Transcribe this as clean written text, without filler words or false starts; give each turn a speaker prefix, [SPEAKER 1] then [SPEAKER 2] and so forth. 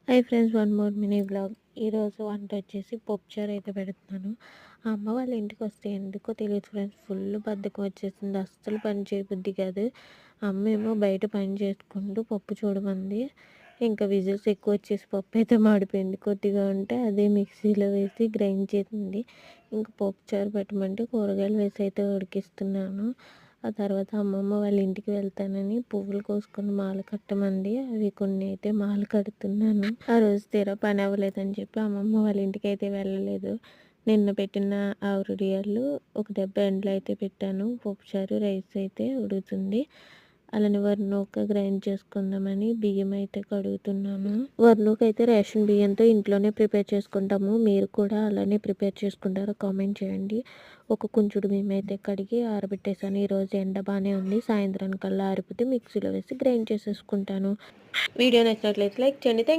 [SPEAKER 1] Hi friends, one more mini vlog. ఈరోజు వంట వచ్చేసి పప్పుచారు అయితే పెడుతున్నాను. ఆ అమ్మ వాళ్ళ ఇంటికి వస్తే ఎందుకో తెలియదు ఫ్రెండ్స్, ఫుల్ బద్ధకం వచ్చేసింది. అస్సలు పని చేయబుద్ధి కాదు. అమ్మ ఏమో బయట పని చేసుకుంటూ పప్పు చూడమంది. ఇంకా విజిల్స్ ఎక్కువ వచ్చేసి పప్పు అయితే మాడిపోయింది. కొద్దిగా ఉంటే అదే మిక్సీలో వేసి గ్రైండ్ చేసింది. ఇంకా పప్పుచారు పెట్టమంటే కూరగాయలు వేసి అయితే ఉడికిస్తున్నాను. ఆ తర్వాత అమ్మమ్మ వాళ్ళ ఇంటికి వెళ్తానని పువ్వులు కోసుకొని మాల కట్టమంది. అవి కొన్ని అయితే మాల కడుతున్నాను. ఆ రోజు తీరా పని అవ్వలేదని చెప్పి అమ్మమ్మ వాళ్ళ ఇంటికి అయితే వెళ్ళలేదు. నిన్న పెట్టిన ఆవురిడియాలు ఒక దెబ్బ ఎండలో అయితే పెట్టాను. పప్పుచారు రైస్ అయితే ఉడుకుతుంది. అలానే వరినూక గ్రైండ్ చేసుకుందామని బియ్యం అయితే కడుగుతున్నాను. వరినూక అయితే రేషన్ బియ్యంతో ఇంట్లోనే ప్రిపేర్ చేసుకుంటాము. మీరు కూడా అలానే ప్రిపేర్ చేసుకుంటారో కామెంట్ చేయండి. ఒక కుంచుడు బియ్యం అయితే కడిగి ఆరబెట్టేసాను. ఈరోజు ఎండ బాగానే ఉంది. సాయంత్రం కల్లా ఆరిపోతే మిక్సీలో వేసి గ్రైండ్ చేసేసుకుంటాను. వీడియో నచ్చినట్లయితే లైక్ చేయండి. థ్యాంక్